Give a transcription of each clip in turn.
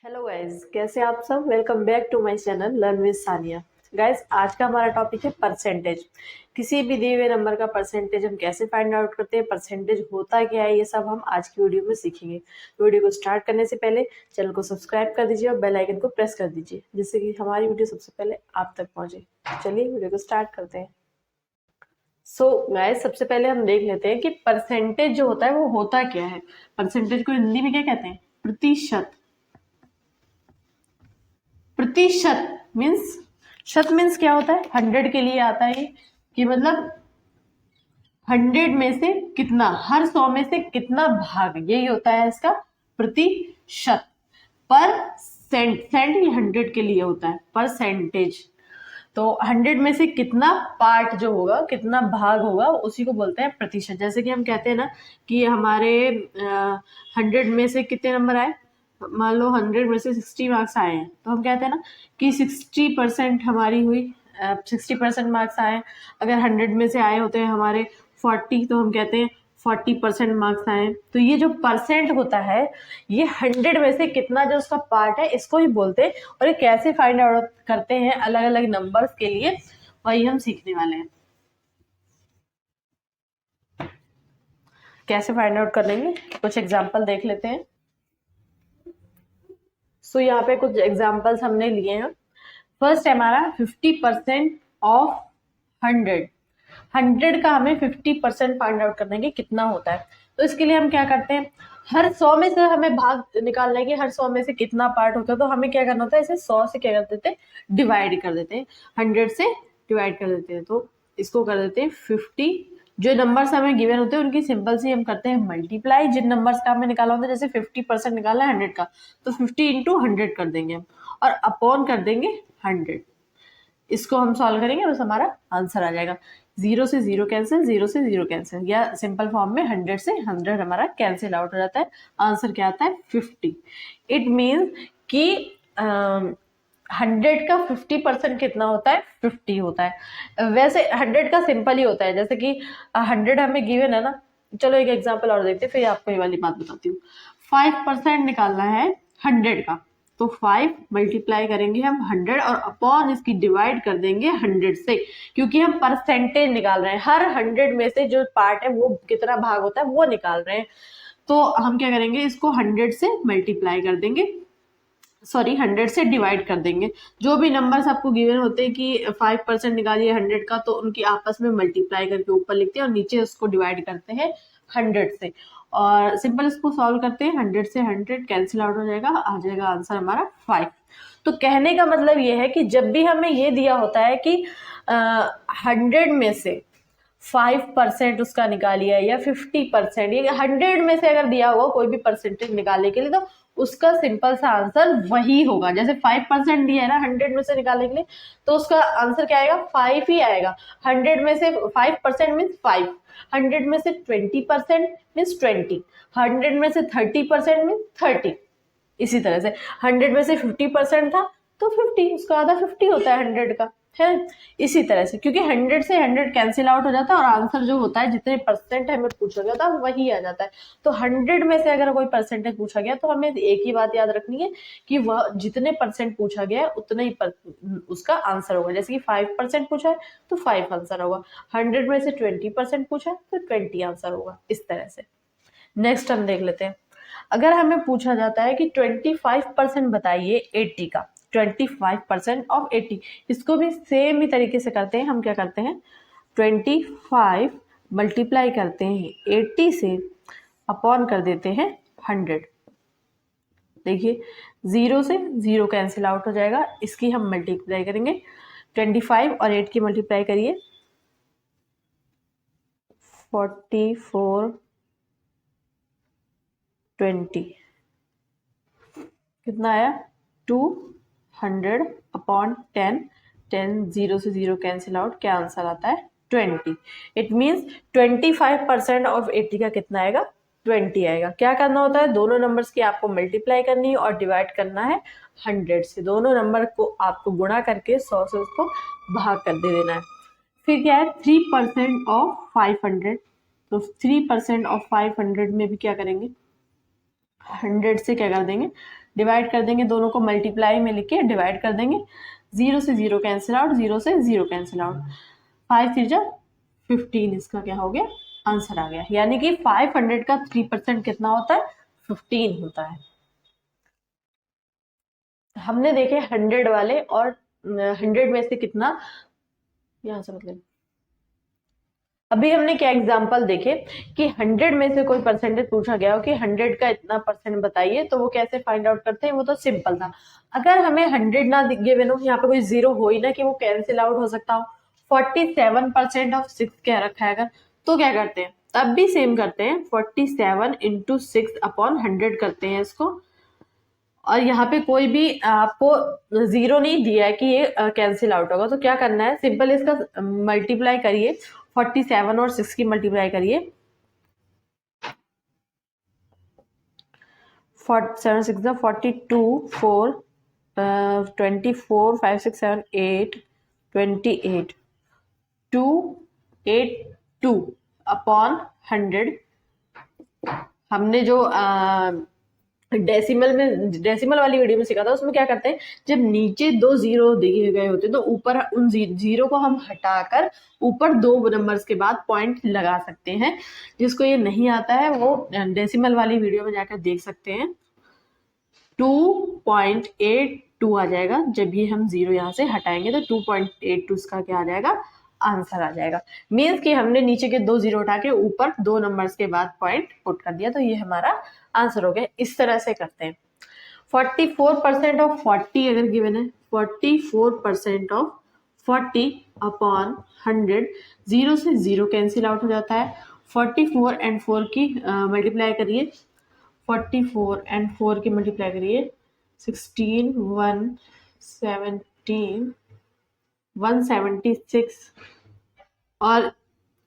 Hello guys, कैसे आप सब। Welcome back to my channel learn with Sania. Guys, आज का हमारा टॉपिक है परसेंटेज। किसी भी दिए हुए नंबर का परसेंटेज हम कैसे फाइंड आउट करते हैं, परसेंटेज होता क्या है, ये सब हम आज की वीडियो में सीखेंगे। वीडियो को स्टार्ट करने से पहले चैनल को सब्सक्राइब कर दीजिए और बेल आइकन को प्रेस कर दीजिए, जिससे कि हमारी वीडियो सबसे पहले आप तक पहुंचे। चलिए वीडियो को स्टार्ट करते हैं। सो गाइस, सबसे पहले हम देख लेते हैं कि परसेंटेज जो होता है वो होता क्या है। परसेंटेज को हिंदी में क्या कहते हैं? प्रतिशत। प्रतिशत मीन्स, शत मीन्स क्या होता है? 100 के लिए आता है कि मतलब 100 में से कितना, हर 100 में से कितना भाग, यही होता है इसका प्रतिशत। पर सेंट, सेंट ये 100 के लिए होता है, परसेंटेज। तो 100 में से कितना पार्ट जो होगा, कितना भाग होगा, उसी को बोलते हैं प्रतिशत। जैसे कि हम कहते हैं ना कि हमारे 100 में से कितने नंबर आए, मान लो 100 में से 60 मार्क्स आए हैं, तो हम कहते हैं ना कि 60% हमारी हुई, 60% मार्क्स आए। अगर 100 में से आए होते हैं हमारे 40, तो हम कहते हैं 40% मार्क्स आए। तो ये जो परसेंट होता है, ये 100 में से कितना जो उसका पार्ट है, इसको ही बोलते हैं। और ये कैसे फाइंड आउट करते हैं अलग अलग नंबर्स के लिए, वही हम सीखने वाले हैं। कैसे फाइंड आउट कर लेंगे, कुछ एग्जांपल देख लेते हैं। सो यहाँ पे कुछ एग्जांपल्स हमने लिए हैं। फर्स्ट है हमारा 50% ऑफ 100। 100 का हमें 50% फाइंड आउट करना है कि कितना होता है। तो इसके लिए हम क्या करते हैं, हर 100 में से हमें भाग निकालना है कि हर 100 में से कितना पार्ट होता है। तो हमें क्या करना होता है, इसे 100 से क्या कर देते हैं, डिवाइड कर देते हैं। 100 से डिवाइड कर देते हैं, तो इसको कर देते हैं 50। जो नंबर्स हमें गिवन होते हैं उनकी सिंपल सी हम करते हैं मल्टीप्लाई। जिन नंबर्स का हमें निकाला होता है, जैसे 50% निकालना है 100 का, तो 50 इंटू 100 कर देंगे हम, और अपॉन कर देंगे 100। इसको हम सॉल्व करेंगे, बस हमारा आंसर आ जाएगा। 0 से 0 कैंसिल, 0 से 0 कैंसिल, या सिंपल फॉर्म में 100 से 100 हमारा कैंसिल आउट हो जाता है। आंसर क्या आता है? 50। इट मीन्स कि 100 का 50% कितना होता है? 50 होता है। वैसे 100 का सिंपल ही होता है, जैसे कि 100 हमें गिवन है ना। चलो एक एग्जांपल और देखते हैं, फिर आपको ये वाली बात बताती हूँ। 5% निकालना है 100 का, तो 5 मल्टीप्लाई करेंगे हम 100 और अपॉन इसकी डिवाइड कर देंगे 100 से, क्योंकि हम परसेंटेज निकाल रहे हैं। हर 100 में से जो पार्ट है वो कितना भाग होता है वो निकाल रहे हैं। तो हम क्या करेंगे, इसको 100 से मल्टीप्लाई कर देंगे, सॉरी 100 से डिवाइड कर देंगे। जो भी नंबर्स आपको गिवन होते हैं कि 5% निकालिए 100 का, तो उनकी आपस में मल्टीप्लाई करके ऊपर लिखते हैं और नीचे उसको डिवाइड करते हैं 100 से। और सिंपल इसको सॉल्व करते हैं, 100 से 100 कैंसिल आउट हो जाएगा, आ जाएगा आंसर हमारा 5। तो कहने का मतलब ये है कि जब भी हमें ये दिया होता है कि 100 में से 5% उसका निकालिए या 50%, ये 100 में से अगर दिया होगा कोई भी परसेंटेज निकालने के लिए, तो उसका सिंपल सा आंसर वही होगा। जैसे 5% दिया है ना 100 में से निकालने के लिए, तो उसका आंसर क्या आएगा? 5 ही आएगा। 100 में से 5% मीन्स 5, 100 में से 20% मीन्स 20, 100 में से 30% मीन्स 30। इसी तरह से 100 में से 50% था तो 50, उसका आधा 50 होता है 100 का, है। इसी तरह से, क्योंकि 100 से 100 कैंसिल आउट हो जाता है और आंसर जो होता है, जितने परसेंट हमें पूछा गया था वही आ जाता है। तो 100 में से अगर कोई परसेंटेज पूछा गया, तो हमें एक ही बात याद रखनी है कि वह जितने परसेंट पूछा गया है उतना ही उसका आंसर होगा। जैसे कि 5% पूछा है तो 5 आंसर होगा, 100 में से 20% पूछा है तो 20 आंसर होगा, इस तरह से। नेक्स्ट हम देख लेते हैं। अगर हमें पूछा जाता है कि 25% बताइए 80 का, 25% ऑफ 80, इसको भी सेम ही तरीके से करते हैं। हम क्या करते हैं, 25 मल्टीप्लाई करते हैं 80 से, अपॉन कर देते हैं 100। देखिए 0 से 0 कैंसिल आउट हो जाएगा, इसकी हम मल्टीप्लाई करेंगे। 25 और 8 की मल्टीप्लाई करिए, 44 20, कितना आया? 200 अपॉन 10, 10 0 से 0 कैंसिल आउट, क्या आंसर आता है? 20। इट मीन्स 25% ऑफ 80 का कितना आएगा? 20 आएगा। क्या करना होता है, दोनों नंबर्स की आपको मल्टीप्लाई करनी है और डिवाइड करना है 100 से। दोनों नंबर को आपको गुणा करके 100 से उसको भाग कर दे देना है। फिर क्या है, 3% ऑफ 500, तो 3% ऑफ 500 में भी क्या करेंगे, 100 से क्या कर देंगे, डिवाइड कर देंगे, दोनों को मल्टीप्लाई में लिख के डिवाइड कर देंगे, 0 से 0 कैंसिल आउट, 0 से 0 कैंसिल आउट, 5 3 15 इसका क्या हो गया, आंसर आ गया। यानी कि 500 का 3% कितना होता है, 15 होता है। हमने देखे 100 वाले और 100 में से कितना, यहाँ से मतलब अभी हमने क्या एग्जांपल देखे कि 100 में से कोई परसेंटेज पूछा गया हो कि 100 का इतना परसेंट बताइए, तो वो कैसे फाइंड आउट करते हैं, वो तो सिंपल था। अगर हमें 100 ना गिवन हो, यहाँ पे कोई जीरो हो ही ना कि वो कैंसिल आउट हो सकता हो, 47% ऑफ 6 क्या रखा है अगर, तो क्या करते हैं, तब भी सेम करते हैं, 47 इंटू 6 अपॉन 100 करते हैं इसको, और यहाँ पे कोई भी आपको जीरो नहीं दिया है कि ये कैंसिल आउट होगा, तो क्या करना है, सिंपल इसका मल्टीप्लाई करिए, 47 और 6 की मल्टीप्लाई करिए, 7 6 42 4 24 5 6 7 8 28 282 अपॉन 100। हमने जो डेसिमल वाली वीडियो में सीखा था, उसमें क्या करते हैं, जब नीचे 2 जीरो दिए गए होते तो ऊपर उन जीरो को हम हटाकर ऊपर 2 नंबर्स के बाद पॉइंट लगा सकते हैं। जिसको ये नहीं आता है वो डेसिमल वाली वीडियो में जाकर देख सकते हैं। 2.82 आ जाएगा, जब ये हम जीरो यहाँ से हटाएंगे तो 2.82 इसका क्या आ जाएगा, आंसर आ जाएगा। मीन्स कि हमने नीचे के 2 जीरो उठा के ऊपर 2 नंबर्स के बाद पॉइंट पुट कर दिया, तो ये हमारा आंसर हो गया। इस तरह से करते हैं। 44% ऑफ 40 अगर गिवन है, 44% ऑफ 40 अपॉन 100, 0 से 0 कैंसिल आउट हो जाता है, 44 एंड 4 की मल्टीप्लाई करिए, 44 एंड 4 की मल्टीप्लाई करिए, 16 176 और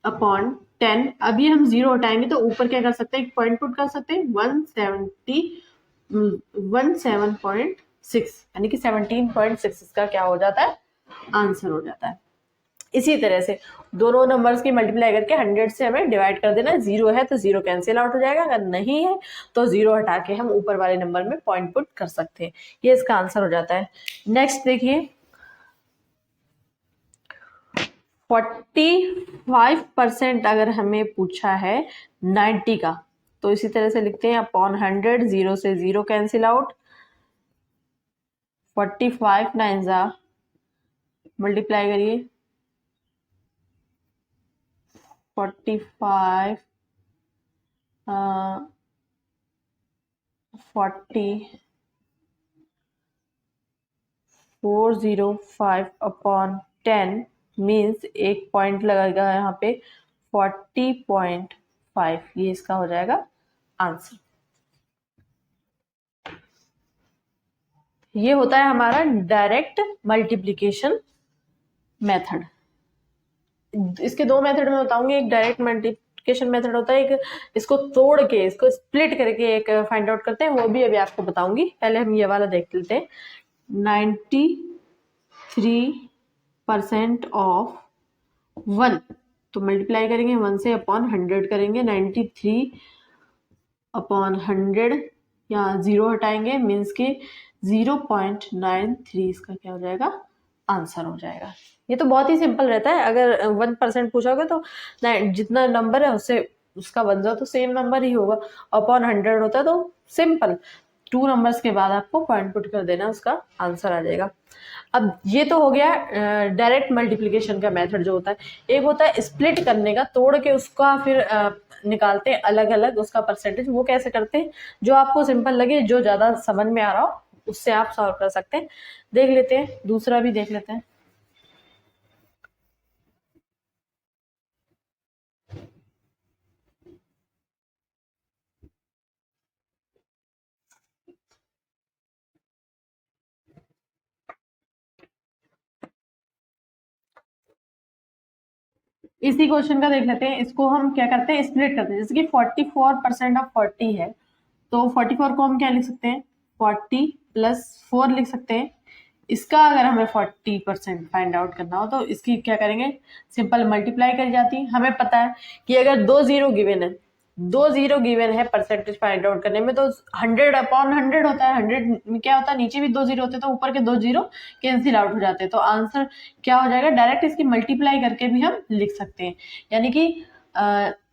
अपॉन 10। अभी हम जीरो हटाएंगे तो ऊपर क्या कर सकते हैं, एक पॉइंट पुट कर सकते हैं, 17.6 यानी कि 17.6 इसका क्या हो जाता है, आंसर हो जाता है। इसी तरह से दोनों नंबर्स की मल्टीप्लाई करके 100 से हमें डिवाइड कर देना, जीरो है तो जीरो कैंसिल आउट हो जाएगा, अगर नहीं है तो जीरो हटा के हम ऊपर वाले नंबर में पॉइंट पुट कर सकते हैं, ये इसका आंसर हो जाता है। नेक्स्ट देखिए, 45% अगर हमें पूछा है 90 का, तो इसी तरह से लिखते हैं अपॉन 100, 0 से 0 कैंसिल आउट, 45 9 जा मल्टीप्लाई करिए, 45 40 405 अपॉन 10 मीन्स एक पॉइंट लगेगा यहाँ पे 40.5, ये इसका हो जाएगा आंसर। ये होता है हमारा डायरेक्ट मल्टीप्लिकेशन मेथड। इसके दो मेथड में बताऊंगी, एक डायरेक्ट मल्टीप्लिकेशन मेथड होता है, एक इसको तोड़ के इसको स्प्लिट करके एक फाइंड आउट करते हैं, वो भी अभी आपको बताऊंगी। पहले हम ये वाला देख लेते हैं। 93% ऑफ 1, तो मल्टीप्लाई करेंगे 1 से अपॉन 100 करेंगे, 93 अपॉन 100, यहाँ जीरो हटाएंगे मीन्स के 0.93 इसका क्या हो जाएगा, आंसर हो जाएगा। ये तो बहुत ही सिंपल रहता है। अगर 1% पूछोगे तो जितना नंबर है उससे उसका बन जाओ तो सेम नंबर ही होगा, अपॉन 100 होता है तो सिंपल 2 नंबर्स के बाद आपको पॉइंट पुट कर देना, उसका आंसर आ जाएगा। अब ये तो हो गया डायरेक्ट मल्टीप्लिकेशन का मेथड जो होता है। एक होता है स्प्लिट करने का, तोड़ के उसका फिर निकालते हैं अलग अलग उसका परसेंटेज। वो कैसे करते हैं, जो आपको सिंपल लगे, जो ज़्यादा समझ में आ रहा हो उससे आप सॉल्व कर सकते हैं। देख लेते हैं, दूसरा भी देख लेते हैं। इसी क्वेश्चन का देख लेते हैं। इसको हम क्या करते हैं, स्प्लिट करते हैं। जैसे कि 44% ऑफ 40 है, तो 44 को हम क्या लिख सकते हैं, 40 प्लस 4 लिख सकते हैं। इसका अगर हमें 40% फाइंड आउट करना हो तो इसकी क्या करेंगे, सिंपल मल्टीप्लाई करी जाती है। हमें पता है कि अगर 2 जीरो गिवन है, दो जीरो गिवन है परसेंटेज फाइंड आउट करने में, तो 100/100 होता है। 100 में क्या होता है, नीचे भी दो जीरो होते हैं तो ऊपर के दो जीरो कैंसिल आउट हो जाते हैं। तो आंसर क्या हो जाएगा, डायरेक्ट इसकी मल्टीप्लाई करके भी हम लिख सकते हैं। यानी कि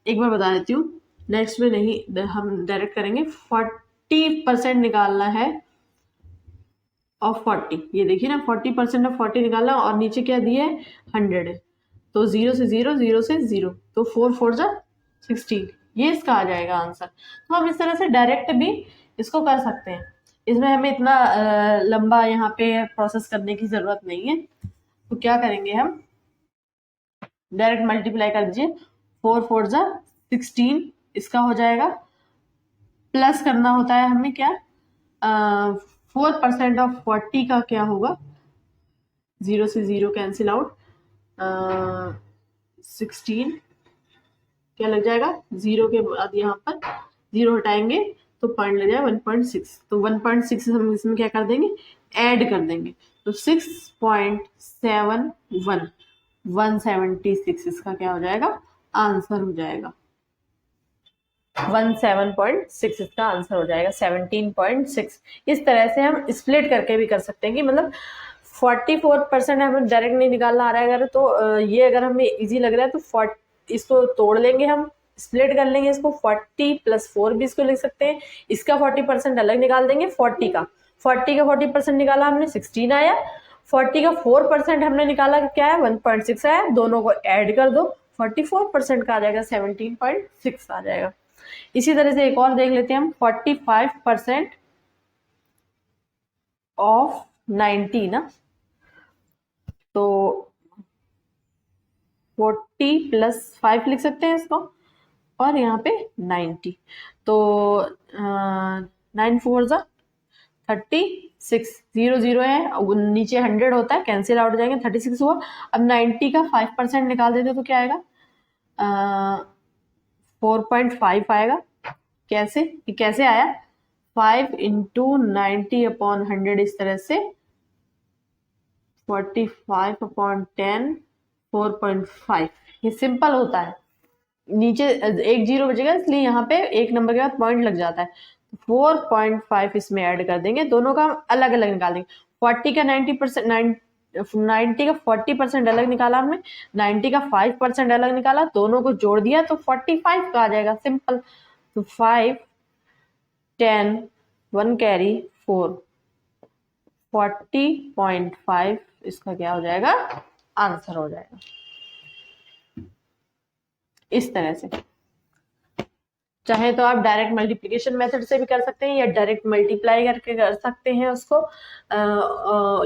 एक बार बता देती हूँ, नेक्स्ट में नहीं, हम डायरेक्ट करेंगे। 40% निकालना है ऑफ 40, ये देखिए ना 40% ऑफ 40 निकालना, और नीचे क्या दिया है 100 है, तो 0 से 0, 0 से 0, तो 4 4 जा 16, ये इसका आ जाएगा आंसर। तो हम इस तरह से डायरेक्ट भी इसको कर सकते हैं, इसमें हमें इतना लंबा यहाँ पे प्रोसेस करने की जरूरत नहीं है। तो क्या करेंगे हम, डायरेक्ट मल्टीप्लाई कर दीजिए, 4 4 जा 16 इसका हो जाएगा, प्लस करना होता है हमें क्या, 4% ऑफ 40 का क्या होगा, 0 से 0 कैंसिल आउट, 16 क्या लग जाएगा, 0 के बाद यहाँ पर 0 हटाएंगे तो पॉइंट लग जाएगा 1.6, तो 1.6 हम इसमें क्या कर देंगे, ऐड कर देंगे, तो 6.71 176 इसका क्या हो जाएगा, आंसर हो जाएगा। 17.6 इसका आंसर हो जाएगा, 17.6। इस तरह से हम स्प्लिट करके भी कर सकते हैं कि मतलब 44% हमें डायरेक्ट नहीं निकालना आ रहा है अगर, तो ये अगर हमें इजी लग रहा है तो इसको तोड़ लेंगे, हम स्प्लिट कर लेंगे इसको, 40 + 4 भी इसको लिख सकते हैं। इसका 40% अलग निकाल देंगे, 40 का 40% निकाला हमने 16 आया, 40 का 4% हमने निकाला क्या है 1.6 आया, दोनों को ऐड कर दो 44% का आ जाएगा 17.6 आ जाएगा। इसी तरह से एक और देख लेते हैं हम, 45% ऑफ 90 ना, तो 40 + 5 लिख सकते हैं इसको, और यहाँ पे 90, तो 9 4 जा 36, 0 0 है, नीचे 100 होता है, कैंसिल आउट हो जाएंगे, 36 हुआ। अब 90 का 5% निकाल देते तो क्या आएगा, 4.5 आएगा। कैसे आया, 5 × 90/100, इस तरह से 45/10 4.5, ये सिंपल होता है। नीचे एक जीरो बचेगा इसलिए यहाँ पे एक नंबर के बाद पॉइंट लग जाता है, 4.5 इसमें ऐड कर देंगे, दोनों का हम अलग अलग निकाल देंगे। 40 का 90 का 40% अलग निकाला हमने, 90 का 5% अलग निकाला, दोनों को जोड़ दिया तो 45 का आ जाएगा, सिंपल। तो 5 10 1 कैरी 4, 40.5 इसका क्या हो जाएगा, आंसर हो जाएगा। इस तरह से चाहे तो आप डायरेक्ट मल्टीप्लिकेशन मेथड से भी कर सकते हैं, या डायरेक्ट मल्टीप्लाई करके कर सकते हैं उसको,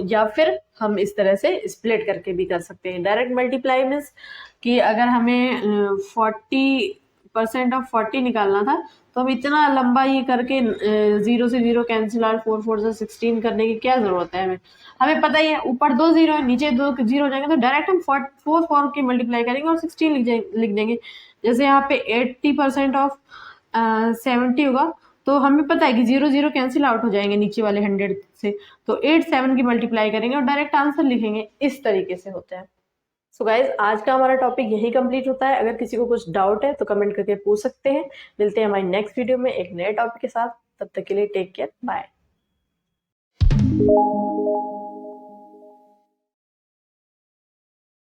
या फिर हम इस तरह से स्प्लिट करके भी कर सकते हैं। डायरेक्ट मल्टीप्लाई मीन्स कि अगर हमें 40% ऑफ 40 निकालना था तो हम इतना लंबा ये करके 0 से 0 कैंसिल आउट, 4 4 से 16 करने की क्या जरूरत है, हमें पता ही है ऊपर 2 0 है, नीचे 2 0 हो जाएंगे, तो डायरेक्ट हम 4 4 की मल्टीप्लाई करेंगे और 16 लिख देंगे। जैसे यहाँ पे 80% ऑफ 70 होगा, तो हमें पता है कि 0 0 कैंसिल आउट हो जाएंगे नीचे वाले 100 से, तो 8 7 की मल्टीप्लाई करेंगे और डायरेक्ट आंसर लिखेंगे। इस तरीके से होता है। सो गाइज, आज का हमारा टॉपिक यही कंप्लीट होता है। अगर किसी को कुछ डाउट है तो कमेंट करके पूछ सकते हैं। मिलते हैं हमारी नेक्स्ट वीडियो में एक नए टॉपिक के साथ, तब तक के लिए टेक केयर, बाय।